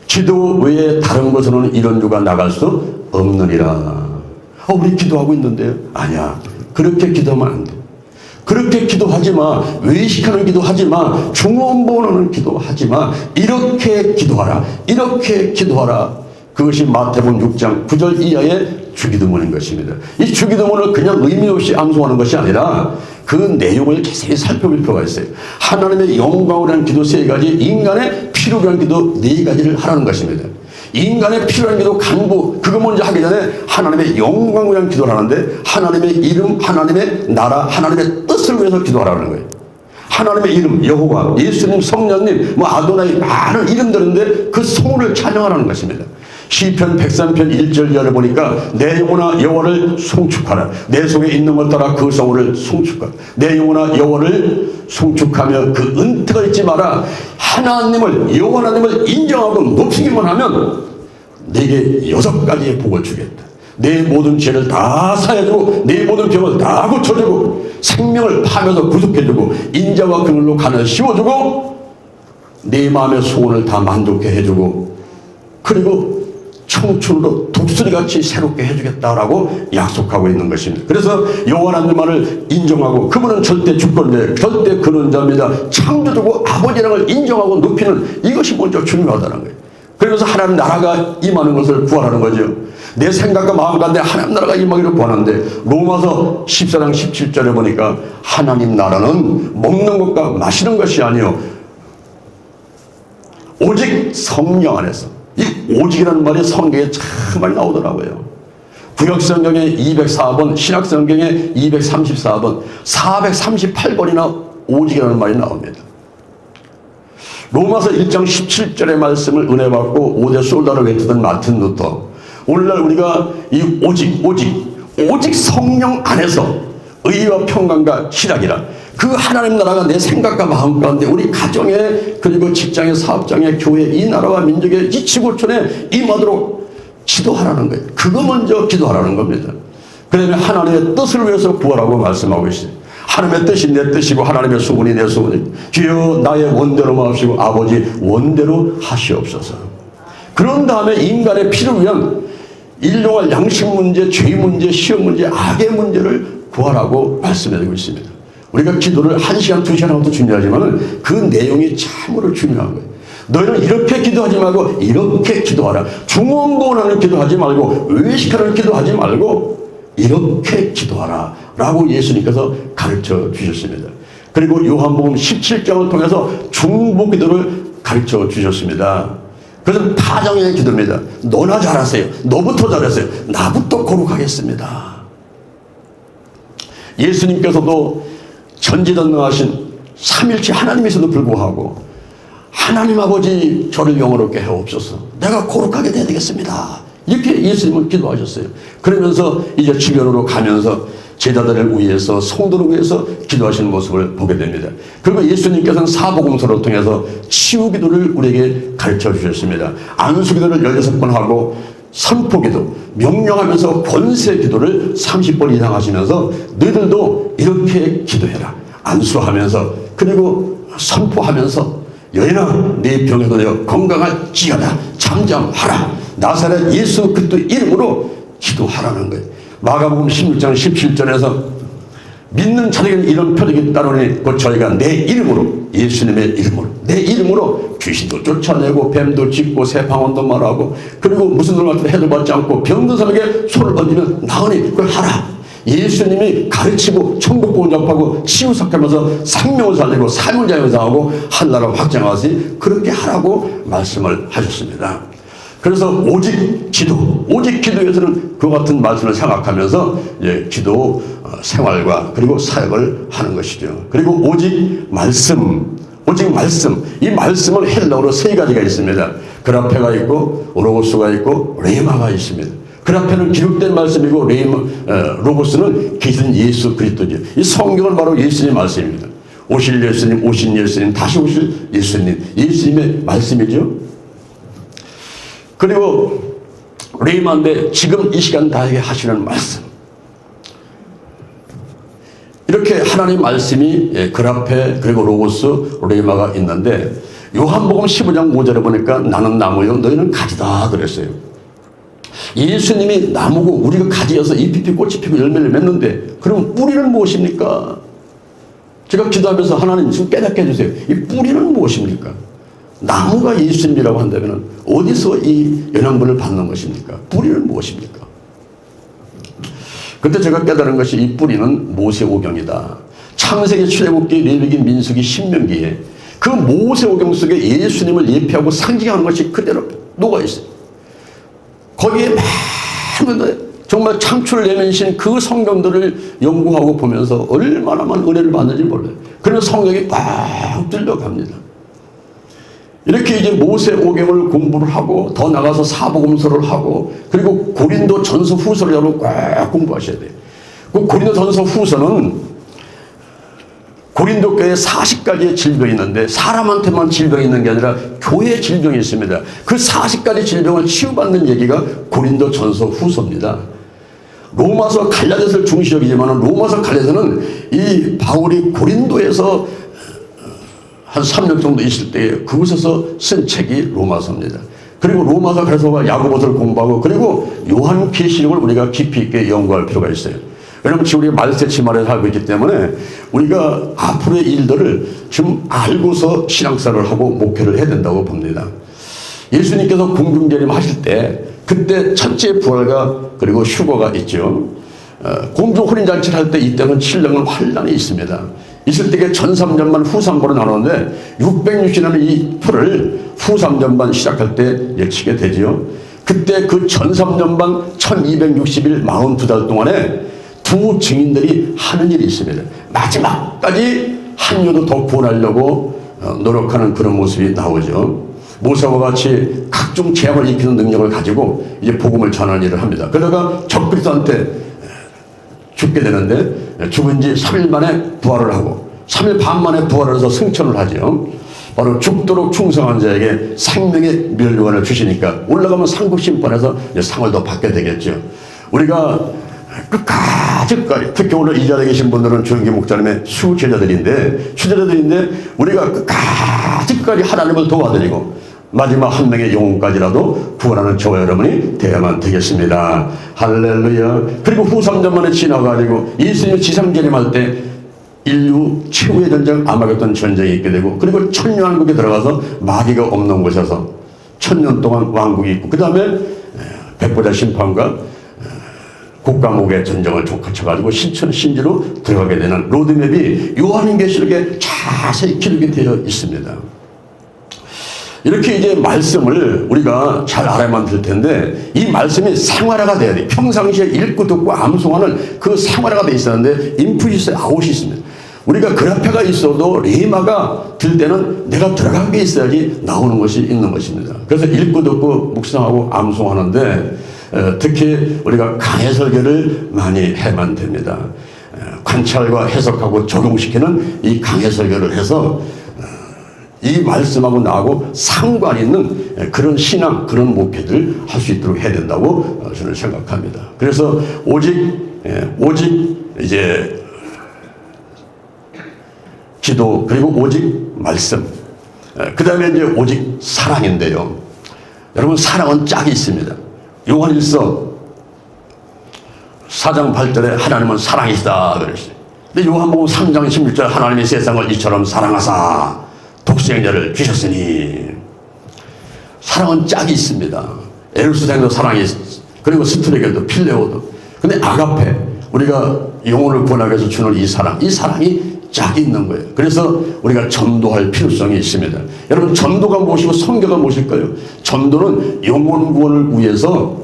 A: 기도 외에 다른 것으로는 이런 유가 나갈 수 없느니라. 우리 기도하고 있는데요. 아니야, 그렇게 기도하면 안 돼. 그렇게 기도하지 마. 외식하는 기도하지 마. 중언부언하는 기도하지 마. 이렇게 기도하라. 이렇게 기도하라. 그것이 마태복음 6장 9절 이하의 주기도문인 것입니다. 이 주기도문을 그냥 의미 없이 암송하는 것이 아니라 그 내용을 자세히 살펴볼 필요가 있어요. 하나님의 영광을 위한 기도 3가지, 인간의 필요를 위한 기도 4가지를 하라는 것입니다. 인간의 필요한 기도 간구, 그거 먼저 하기 전에 하나님의 영광을 위한 기도를 하는데 하나님의 이름, 하나님의 나라, 하나님의 뜻을 위해서 기도하라는 거예요. 하나님의 이름, 여호와, 예수님, 성령님, 아도나이, 많은 이름들인데 그 성을 찬양하라는 것입니다. 시편 103편 1절 이하를 보니까 내 영혼아 여호와를 송축하라. 내 속에 있는 것 따라 그 성을 송축하라. 내 영혼아 여호와를 송축하며 그 은택을 잊지 마라. 하나님을, 여호와 하나님을 인정하고 높이기만 하면 내게 6가지의 복을 주겠다. 내 모든 죄를 다 사해주고 내 모든 병을 다 고쳐주고 생명을 파면서 구속해주고 인자와 그늘로 간을 씌워주고 내 마음의 소원을 다 만족해 해주고 그리고 청춘으로 독수리같이 새롭게 해주겠다라고 약속하고 있는 것입니다. 그래서 여호와 하나님만을 인정하고 그분은 절대 주권자, 절대 근원자입니다. 창조주고 아버지랑을 인정하고 높이는 이것이 먼저 중요하다는 거예요. 그러면서 하나님 나라가 임하는 것을 구하라는 거죠. 내 생각과 마음 가운데 하나님 나라가 임하기를 구하는데 로마서 14장 17절에 보니까 하나님 나라는 먹는 것과 마시는 것이 아니요 오직 성령 안에서. 이 오직이라는 말이 성경에 참 많이 나오더라고요. 구역성경에 204번, 신약성경에 234번, 438번이나 오직이라는 말이 나옵니다. 로마서 1장 17절의 말씀을 은혜 받고 5대 솔다를 외치던 마틴 루터, 오늘날 우리가 이 오직 성령 안에서 의와 평강과 희락이라 그 하나님 나라가 내 생각과 마음 가운데 우리 가정에 그리고 직장의 사업장에 교회 이 나라와 민족의 이 지구촌에 임하도록 기도하라는 거예요. 그거 먼저 기도하라는 겁니다. 그러면 하나님의 뜻을 위해서 구하라고 말씀하고 있어요. 하나님의 뜻이 내 뜻이고 하나님의 소원이 내 소원이 주여 나의 원대로 마옵시고 아버지 원대로 하시옵소서. 그런 다음에 인간의 피를 위한 일용할 양식 문제, 죄 문제, 시험 문제, 악의 문제를 구하라고 말씀해드리고 있습니다. 우리가 기도를 1시간, 2시간 하고도 중요하지만 그 내용이 참으로 중요한 거예요. 너희는 이렇게 기도하지 말고 이렇게 기도하라. 중언부언하는 기도하지 말고 외식하는 기도하지 말고 이렇게 기도하라 라고 예수님께서 가르쳐 주셨습니다. 그리고 요한복음 17장을 통해서 중보 기도를 가르쳐 주셨습니다. 그래서 타정의 기도입니다. 너나 잘하세요. 너부터 잘하세요. 나부터 거룩하겠습니다. 예수님께서도 전지전능하신 삼일체 하나님에서도 불구하고 하나님 아버지 저를 영원롭게 해옵소서. 내가 거룩하게 돼야 되겠습니다. 이렇게 예수님은 기도하셨어요. 그러면서 이제 주변으로 가면서 제자들을 위해서 성도를 위해서 기도하시는 모습을 보게 됩니다. 그리고 예수님께서는 사복음서를 통해서 치유기도를 우리에게 가르쳐 주셨습니다. 안수기도를 16번 하고 선포기도, 명령하면서 권세 기도를 30번 이상 하시면서 너희들도 이렇게 기도해라. 안수하면서 그리고 선포하면서 여인아 네 병에도 내어 건강할지어다. 잠잠하라. 나사렛 예수 그리스도 이름으로 기도하라는 거예요. 마가복음 16장 17절에서 믿는 자에게는 이런 표적이 따르니 곧 저희가 내 이름으로, 예수님의 이름으로, 내 이름으로 귀신도 쫓아내고 뱀도 짖고 새방언도 말하고 그리고 무슨 일 같은 해도 받지 않고 병든 사람에게 손을 얹으면 나으니 그걸 하라. 예수님이 가르치고 천국 공작하고 치유삭하면서 생명을 살리고 삶을 자유상하고 한나라 확장하시 그렇게 하라고 말씀을 하셨습니다. 그래서 오직 기도에서는 그 같은 말씀을 생각하면서 기도 생활과 그리고 사역을 하는 것이죠. 그리고 오직 말씀. 이 말씀은 헬라어로 세 가지가 있습니다. 그라페가 있고 로고스가 있고 레마가 있습니다. 그라페는 기록된 말씀이고 로고스는 계신 예수 그리스도죠. 이 성경은 바로 예수님의 말씀입니다. 오실 예수님, 오신 예수님, 다시 오실 예수님, 예수님의 말씀이죠. 그리고 레마인데 지금 이 시간 나에게 하시는 말씀. 이렇게 하나님의 말씀이 그라페 그리고 로고스 레마가 있는데 요한복음 15장 5절에 보니까 나는 나무요 너희는 가지다 그랬어요. 예수님이 나무고 우리가 가지여서 잎이 피고 꽃이 피고 열매를 맺는데 그럼 뿌리는 무엇입니까? 제가 기도하면서 하나님 좀 깨닫게 해주세요. 이 뿌리는 무엇입니까? 나무가 예수님이라고 한다면 어디서 이 영양분을 받는 것입니까? 뿌리는 무엇입니까? 그때 제가 깨달은 것이 이 뿌리는 모세오경이다. 창세기, 출애굽기, 레위기, 민수기, 신명기에 그 모세오경 속에 예수님을 예표하고 상징하는 것이 그대로 녹아있어요. 거기에 많은 정말 창출을 내면신 그 성경들을 연구하고 보면서 얼마나 많은 은혜를 받는지 몰라요. 그래서 성경이 꽉 들려갑니다. 이렇게 이제 모세오경을 공부를 하고 더 나가서 사복음서를 하고 그리고 고린도 전서 후서를 여러분 꽉 공부하셔야 돼요. 그 고린도 전서 후서는 고린도 교회에 40가지의 질병이 있는데 사람한테만 질병이 있는 게 아니라 교회에 질병이 있습니다. 그 40가지 질병을 치유받는 얘기가 고린도 전서 후서입니다. 로마서 갈라디아서를 중시 여기지만 로마서 갈라디아서는 이 바울이 고린도에서 한 3년 정도 있을 때 그곳에서 쓴 책이 로마서입니다. 그리고 로마서 그래서 야고보서를 공부하고 그리고 요한계시록을 우리가 깊이 있게 연구할 필요가 있어요. 왜냐하면 지금 우리가 말세치말에 살고 있기 때문에 우리가 앞으로의 일들을 좀 알고서 신앙생활을 하고 목회를 해야 된다고 봅니다. 예수님께서 공중재림 하실 때 그때 첫째 부활과 그리고 휴거가 있죠. 공중 혼인잔치를 할 때 이때는 7년은 환란이 있습니다. 있을 때에 전삼전반 후삼보로 나누는데 660년의 이 풀을 후삼전반 시작할 때 예치게 되지요. 그때 그 전삼전반 1260일 42달 동안에 두 증인들이 하는 일이 있습니다. 마지막까지 한 유도 더 구원하려고 노력하는 그런 모습이 나오죠. 모세와 같이 각종 재앙을 일으키는 능력을 가지고 이제 복음을 전하는 일을 합니다. 그러다가 적그리스도한테 죽게 되는데 죽은 지 3일 만에 부활을 하고 3일 반 만에 부활을 해서 승천을 하죠. 바로 죽도록 충성한 자에게 생명의 면류관을 주시니까 올라가면 상급심판에서 상을 더 받게 되겠죠. 우리가 끝까지 특히 오늘 이 자리에 계신 분들은 조영기 목사님의 수제자들인데 우리가 끝까지 하나님을 도와드리고 마지막 한 명의 영혼까지라도 구원하는 저와 여러분이 되어야만 되겠습니다. 할렐루야. 그리고 후 3년 만에 지나가지고 예수님이 지상재림할 때 인류 최후의 전쟁 아마겟돈 전쟁이 있게 되고 그리고 천년왕국에 들어가서 마귀가 없는 곳에서 1000년 동안 왕국이 있고 그 다음에 백보자 심판과 국가목의 전쟁을 족하쳐가지고 신천신지로 들어가게 되는 로드맵이 요한계시록에 자세히 기록이 되어 있습니다. 이렇게 이제 말씀을 우리가 잘 알아야만 될 텐데 이 말씀이 생활화가 돼야 돼. 평상시에 읽고 듣고 암송하는 그 생활화가 돼 있었는데 인풋이 아웃이 있습니다. 우리가 그라페가 있어도 레마가 들 때는 내가 들어간 게 있어야지 나오는 것이 있는 것입니다. 그래서 읽고 듣고 묵상하고 암송하는데 특히 우리가 강해 설교를 많이 해만 됩니다. 관찰과 해석하고 적용시키는 이 강해 설교를 해서 이 말씀하고 나하고 상관 있는 그런 신앙, 그런 목회를 할 수 있도록 해야 된다고 저는 생각합니다. 그래서 오직 이제 기도, 그리고 오직 말씀, 그 다음에 이제 오직 사랑인데요. 여러분, 사랑은 짝이 있습니다. 요한일서 4장 8절에 하나님은 사랑이시다 그랬어요. 근데 요한복음 3장 16절 하나님이 세상을 이처럼 사랑하사 독생자를 주셨으니, 사랑은 짝이 있습니다. 에르수생도 사랑이 있습니다. 그리고 스트레겔도 필레오도. 근데 아가페, 우리가 영혼을 구원하기 위해서 주는 이 사랑이 짝이 있는 거예요. 그래서 우리가 전도할 필요성이 있습니다. 여러분, 전도가 무엇이고 선교가 무엇일까요? 전도는 영혼 구원을 위해서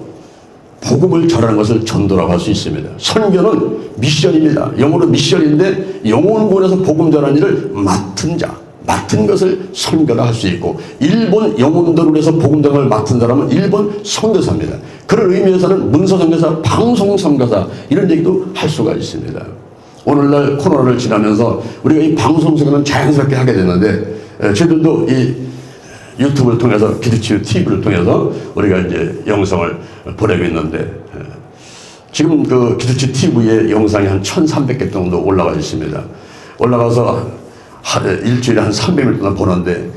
A: 복음을 전하는 것을 전도라고 할 수 있습니다. 선교는 미션입니다. 영어로 미션인데 영혼 구원에서 복음 전하는 일을 맡은 것을 선교라 할 수 있고, 일본 영혼들을 위해서 복음 전하는 걸 맡은 사람은 일본 선교사입니다. 그런 의미에서는 문서 선교사, 방송 선교사 이런 얘기도 할 수가 있습니다. 오늘날 코로나를 지나면서 우리가 이 방송 선교는 자연스럽게 하게 됐는데, 저희들도 이 유튜브를 통해서, 기도치유 TV를 통해서 우리가 이제 영상을 보내고 있는데, 지금 그 기도치유 TV의 영상이 한 1,300개 정도 올라가 있습니다. 올라가서 일주일에 한 300명 동안 보는데,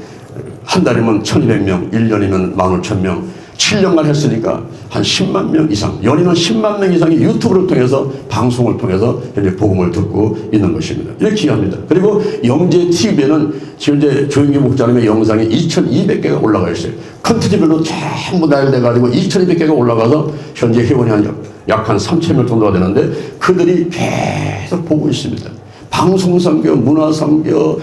A: 한 달이면 1,200명, 1년이면 15,000명, 7년간 했으니까 한 10만 명 이상, 연인은 10만 명 이상이 유튜브를 통해서, 방송을 통해서 현재 복음을 듣고 있는 것입니다. 이렇게 기여합니다. 그리고 영재 TV에는 지금 이제 조영기 목사님의 영상이 2,200개가 올라가 있어요. 컨텐츠별로 전부 나열돼가지고 2,200개가 올라가서 현재 회원이 약 한 3,000명 정도가 되는데, 그들이 계속 보고 있습니다. 방송선교, 문화선교,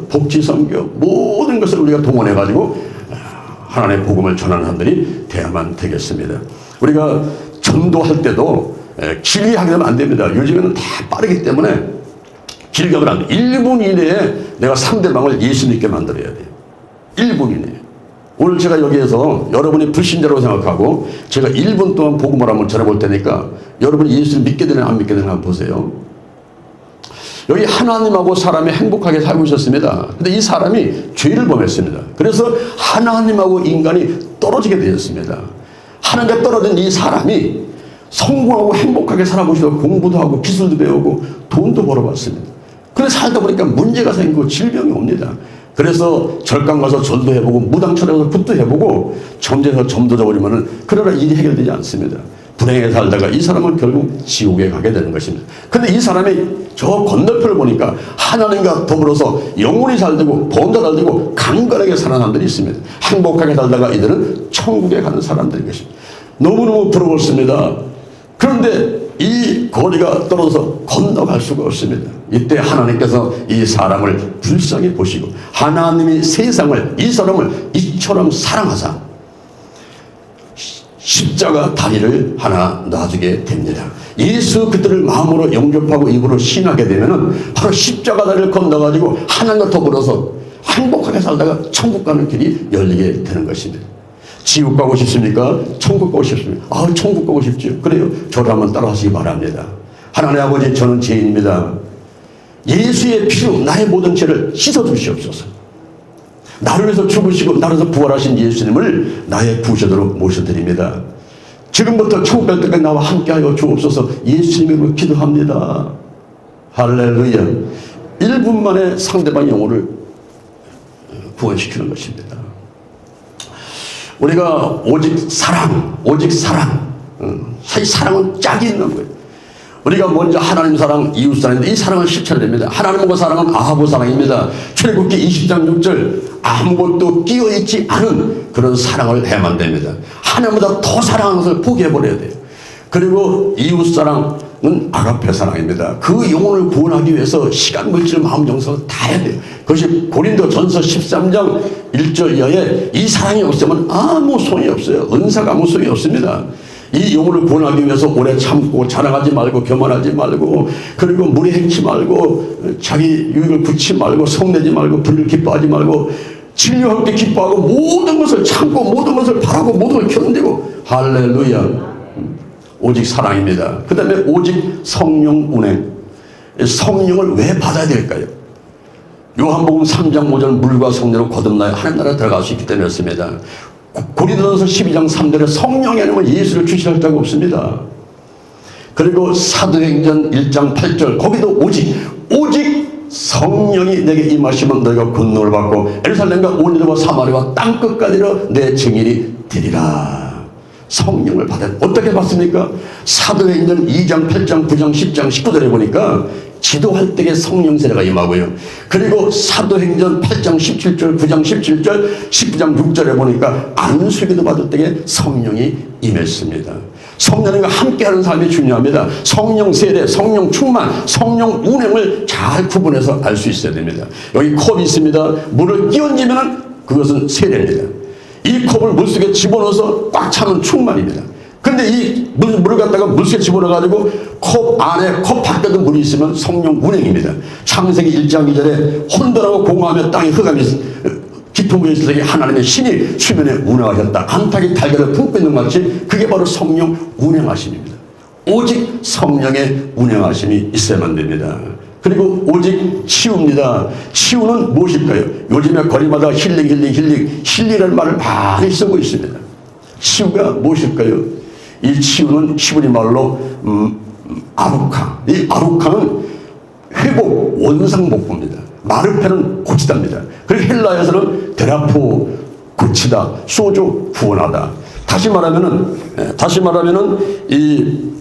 A: 복지선교, 모든 것을 우리가 동원해가지고 하나님의 복음을 전하는 사람들이 돼야만 되겠습니다. 우리가 전도할 때도 길게 하게 되면 안 됩니다. 요즘에는 다 빠르기 때문에 길게 하면 안 돼요. 1분 이내에 내가 상대방을 예수 믿게 만들어야 돼요. 1분 이내에. 오늘 제가 여기에서 여러분이 불신자라고 생각하고 제가 1분 동안 복음을 한번 전해볼 테니까 여러분이 예수를 믿게 되나 안 믿게 되나 한번 보세요. 여기 하나님하고 사람이 행복하게 살고 있었습니다. 근데 이 사람이 죄를 범했습니다. 그래서 하나님하고 인간이 떨어지게 되었습니다. 하나님과 떨어진 이 사람이 성공하고 행복하게 살아보시고 공부도 하고 기술도 배우고 돈도 벌어봤습니다. 그래서 살다 보니까 문제가 생기고 질병이 옵니다. 그래서 절강 가서 절도 해보고 무당처럼 가서 굿도 해보고 점쟁이에서 점도 져버리면은 그러나 일이 해결되지 않습니다. 불행하게 살다가 이 사람은 결국 지옥에 가게 되는 것입니다. 근데 이 사람이 저 건너편을 보니까 하나님과 더불어서 영혼이 잘 되고 보험도 잘 되고 강건하게 사는 사람들이 있습니다. 행복하게 살다가 이들은 천국에 가는 사람들인 것입니다. 너무너무 부러웠습니다. 그런데 이 거리가 떨어져서 건너갈 수가 없습니다. 이때 하나님께서 이 사람을 불쌍히 보시고 하나님이 세상을, 이 사람을 이처럼 사랑하사 십자가 다리를 하나 놔주게 됩니다. 예수 그들을 마음으로 영접하고 입으로 신하게 되면은 바로 십자가 다리를 건너가지고 하나님과 더불어서 행복하게 살다가 천국 가는 길이 열리게 되는 것입니다. 지옥 가고 싶습니까? 천국 가고 싶습니까? 아, 천국 가고 싶죠. 그래요. 저를 한번 따라하시기 바랍니다. 하나님 아버지, 저는 죄인입니다. 예수의 피로 나의 모든 죄를 씻어주시옵소서. 나를 위해서 죽으시고 나를 위해서 부활하신 예수님을 나의 구세주로 모셔드립니다. 지금부터 천국 갈 때까지 나와 함께하여 주옵소서. 예수님으로 기도합니다. 할렐루야. 1분 만에 상대방 영혼을 구원시키는 것입니다. 우리가 오직 사랑, 이 사랑은 짝이 있는 거예요. 우리가 먼저 하나님 사랑, 이웃 사랑인데 이 사랑은 실천해야 됩니다. 하나님과 사랑은 아하부 사랑입니다. 출애굽기 20장 6절, 아무것도 끼어있지 않은 그런 사랑을 해야만 됩니다. 하나님보다 더 사랑하는 것을 포기해버려야 돼요. 그리고 이웃 사랑은 아가페 사랑입니다. 그 영혼을 구원하기 위해서 시간, 물질, 마음, 정성을 다 해야 돼요. 그것이 고린도 전서 13장 1절 이하에 이 사랑이 없으면 아무 소용이 없어요. 은사가 아무 소용이 없습니다. 이 영혼을 구원하기 위해서 오래 참고 자랑하지 말고 교만하지 말고 그리고 무리 행치 말고 자기 유익을 붙이지 말고 성내지 말고 불을 기뻐하지 말고 진리와 함께 기뻐하고 모든 것을 참고 모든 것을 바라고 모든 걸 견디고 할렐루야. 오직 사랑입니다. 그 다음에 오직 성령 운행. 성령을 왜 받아야 될까요? 요한복음 3장 5절 물과 성령으로 거듭나야 하나님 나라에 들어갈 수 있기 때문이었습니다. 고린도전서 12장 3절에 성령이 아니면 예수를 주시할 자가 없습니다. 그리고 사도행전 1장 8절 거기도 오직 성령이 내게 임하시면 너희가 권능을 받고 예루살렘과 온리와 사마리아와 땅끝까지로 내 증인이 되리라. 성령을 받은 어떻게 받습니까? 사도행전 2장 8장 9장 10장 19절에 보니까 기도할 때에 성령 세례가 임하고요. 그리고 사도행전 8장 17절 9장 17절 19장 6절에 보니까 안수기도 받을 때에 성령이 임했습니다. 성령님과 함께하는 삶이 중요합니다. 성령 세례, 성령 충만, 성령 운행을 잘 구분해서 알 수 있어야 됩니다. 여기 컵이 있습니다. 물을 끼얹으면 그것은 세례입니다. 이 컵을 물속에 집어넣어서 꽉 차면 충만입니다. 근데 이 물을 갖다가 물속에 집어넣어가지고 컵 안에 컵 밖에도 물이 있으면 성령 운행입니다. 창세기 1장 2절에 혼돈하고 공허하며 땅에 흑암이 깊은 곳에 있을 때 하나님의 신이 수면에 운행하셨다. 암탉이 달걀을 품고 있는 것 같이 그게 바로 성령 운행하심입니다. 오직 성령의 운행하심이 있어야만 됩니다. 그리고 오직 치유입니다. 치유는 무엇일까요? 요즘에 거리마다 힐링이라는 말을 많이 쓰고 있습니다. 치유가 무엇일까요? 이 치유는 히브리 말로 아루카. 이 아루카는 회복, 원상복구입니다. 마르페는 고치다입니다. 그리고 헬라에서는 데라포, 고치다, 소조, 구원하다. 다시 말하면은 이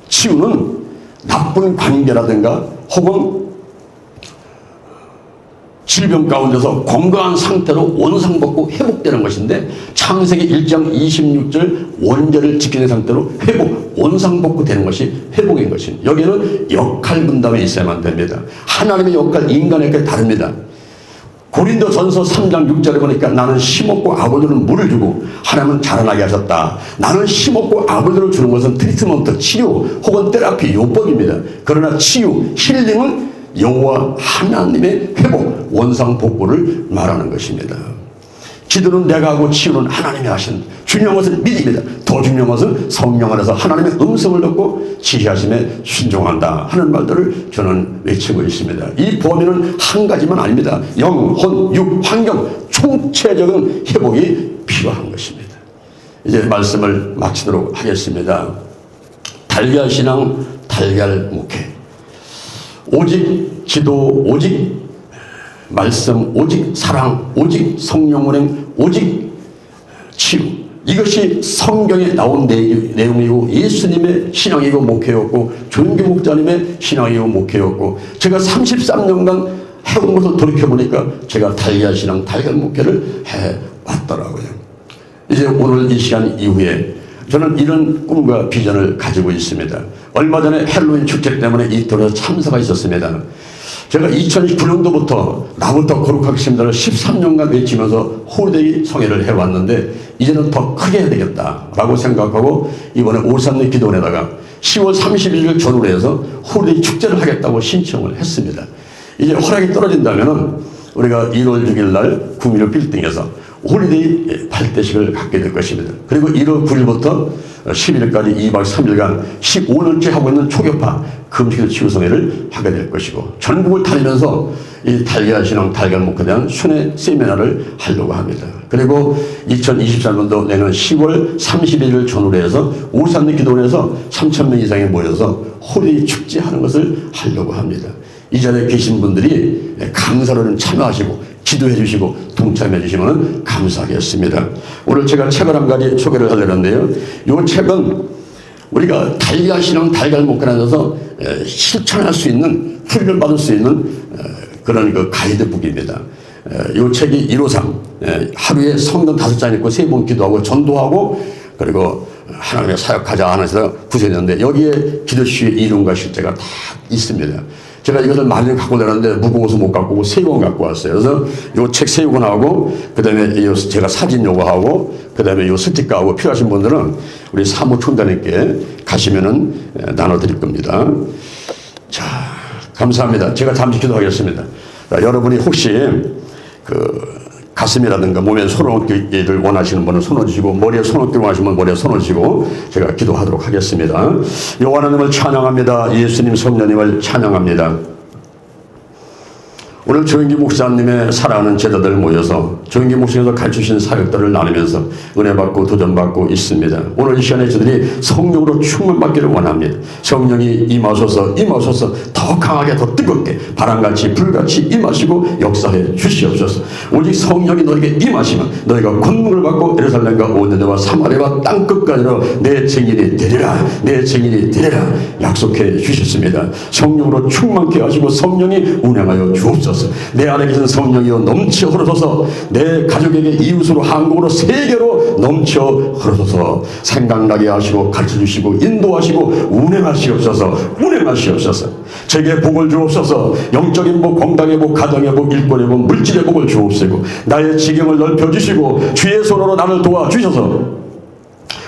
A: 치유는 나쁜 관계라든가 혹은 질병 가운데서 건강한 상태로 원상복구 회복되는 것인데 창세기 1장 26절 원죄를 지키는 상태로 회복, 원상복구 되는 것이 회복인 것입니다. 여기는 역할 분담이 있어야만 됩니다. 하나님의 역할, 인간의 역할이 다릅니다. 고린도전서 3장 6절에 보니까 나는 심었고 아버지는 물을 주고 하나님은 자라나게 하셨다. 나는 심었고 아버지를 주는 것은 트리트먼트, 치료 혹은 테라피, 요법입니다. 그러나 치유, 힐링은 여호와 하나님의 회복, 원상복구를 말하는 것입니다. 기도는 내가 하고 치유는 하나님이 하신, 중요한 것은 믿음이다. 더 중요한 것은 성령 안에서 하나님의 음성을 듣고 지시하심에 순종한다 하는 말들을 저는 외치고 있습니다. 이 범위는 한 가지만 아닙니다. 영, 혼, 육, 환경 총체적인 회복이 필요한 것입니다. 이제 말씀을 마치도록 하겠습니다. 달걀신앙, 달걀목회. 오직 기도, 오직 말씀, 오직 사랑, 오직 성령 운행, 오직 치유. 이것이 성경에 나온 내용이고 예수님의 신앙이고 목회였고 조윤규 목자님의 신앙이고 목회였고 제가 33년간 해온 것을 돌이켜보니까 제가 달걀 신앙, 달걀 목회를 해왔더라고요. 이제 오늘 이 시간 이후에 저는 이런 꿈과 비전을 가지고 있습니다. 얼마 전에 헬로윈 축제 때문에 이토리에 참사가 있었습니다. 제가 2009년도부터 나부터 거룩하겠습니다를 13년간 외치면서 홀데이 성회를 해왔는데 이제는 더 크게 해야 되겠다라고 생각하고 이번에 오산리 기도원에다가 10월 31일 전후로 해서 홀데이 축제를 하겠다고 신청을 했습니다. 이제 허락이 떨어진다면은 우리가 1월 6일 날 구미로 빌딩에서 홀리데이 발대식을 갖게 될 것입니다. 그리고 1월 9일부터 11일까지 2박 3일간 15년째 하고 있는 초교파 금식일 치유성회를 하게 될 것이고 전국을 다니면서 이 달걀신앙, 달걀목회에 대한 순회 세미나를 하려고 합니다. 그리고 2023년도 내년 10월 31일 전후로 해서 오산리 기도원에서 3,000명 이상이 모여서 홀리데이 축제하는 것을 하려고 합니다. 이 자리에 계신 분들이 강사로는 참여하시고 기도해 주시고 동참해 주시면 감사하겠습니다. 오늘 제가 책을 한 가지 소개를 하려는데요. 이 책은 우리가 달걀신앙, 달걀목회라서 실천할 수 있는, 훈련을 받을 수 있는 그런 그 가이드북입니다. 이 책이 153, 하루에 성경 5장 읽고 3번 기도하고 전도하고 그리고 하나님의 사역하자 하면서 구성했는데 여기에 기도시의 이론과 실제가 다 있습니다. 제가 이것을 많이 갖고 내렸는데 무거워서 못 갖고 오고 3권 갖고 왔어요. 그래서 이 책 3권하고 그 다음에 제가 사진 요거하고 그 다음에 이 스티커하고 필요하신 분들은 우리 사무총장님께 가시면은 나눠드릴 겁니다. 자, 감사합니다. 제가 잠시 기도하겠습니다. 자, 여러분이 혹시 가슴이라든가 몸에 손 얹기를 원하시는 분은 손 얹으시고 머리에 손 얹기를 원하시는 분은 머리에 손 얹으시고 제가 기도하도록 하겠습니다. 여호와 하나님을 찬양합니다. 예수님 성령님을 찬양합니다. 오늘 조영기 목사님의 사랑하는 제자들 모여서 조영기 목사님께서 가르치신 사역들을 나누면서 은혜 받고 도전 받고 있습니다. 오늘 이 시간에 저들이 성령으로 충만받기를 원합니다. 성령이 임하소서 더 강하게 더 뜨겁게 바람같이 불같이 임하시고 역사해 주시옵소서. 오직 성령이 너에게 임하시면 너희가 권능을 받고 예루살렘과 온 유대와 사마리아와 땅끝까지로 내 증인이 되리라, 내 증인이 되리라 약속해 주셨습니다. 성령으로 충만케 하시고 성령이 운행하여 주옵소서. 내 안에 계신 성령이여 넘쳐 흐르소서. 내 가족에게 이웃으로 한국으로 세계로 넘쳐 흐르소서. 생각나게 하시고 가르쳐주시고 인도하시고 운행하시옵소서. 제게 복을 주옵소서. 영적인 복, 건강의 복, 가정의 복, 일권의 복, 물질의 복을 주옵시고 나의 지경을 넓혀주시고 주의 손으로 나를 도와주셔서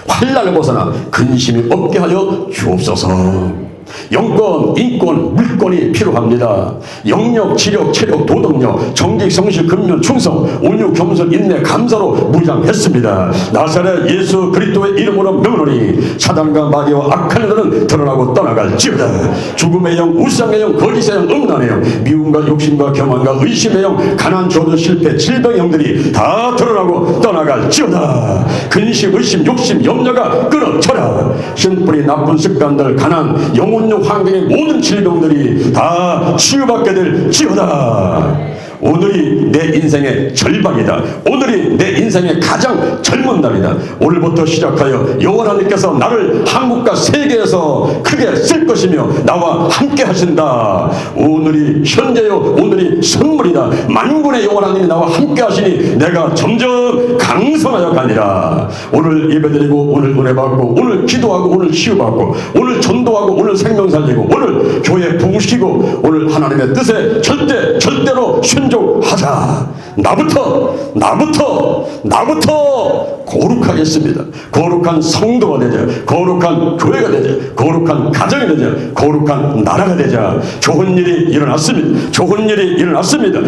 A: 환난을 벗어나 근심이 없게 하여 주옵소서. 영권, 인권, 물권이 필요합니다. 영력, 지력, 체력, 도덕력, 정직, 성실, 근면, 충성, 온유, 겸손, 인내, 감사로 무장했습니다. 나사렛 예수 그리스도의 이름으로 명하노니 사단과 마귀와 악한 자들은 드러나고 떠나갈지어다. 죽음의 영, 우상의 영, 거짓의 영, 음란의 영, 미움과 욕심과 교만과 의심의 영, 가난, 저주, 실패, 질병의 영들이 다 드러나고 떠나갈지어다. 근심, 의심, 욕심, 염려가 끊어져라. 신뿌리, 나쁜 습관들, 가난, 영혼력 환경의 모든 질병들이 다 치유받게 될지어다. 오늘이 내 인생의 절반이다. 오늘이 내 인생의 가장 젊은 날이다. 오늘부터 시작하여 여호와 하나님께서 나를 한국과 세계에서 크게 쓸 것이며 나와 함께 하신다. 오늘이 현재요, 오늘이 선물이다. 만군의 여호와 하나님이 나와 함께 하시니 내가 점점 강성하여 가니라. 오늘 예배드리고 오늘 은혜 받고 오늘 기도하고 오늘 치유받고 오늘 전도하고 오늘 생명 살리고 오늘 교회 부흥시키고 오늘 하나님의 뜻에 절대로 순종하자. 나부터 거룩하겠습니다. 거룩한 성도가 되자. 거룩한 교회가 되자. 거룩한 가정이 되자. 거룩한 나라가 되자. 좋은 일이 일어났습니다. 좋은 일이 일어났습니다.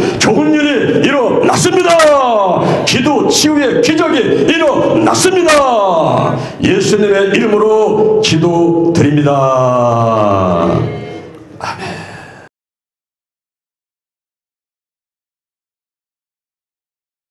A: 기도 치유의 기적이 일어났습니다. 예수님의 이름으로 기도드립니다. 아멘.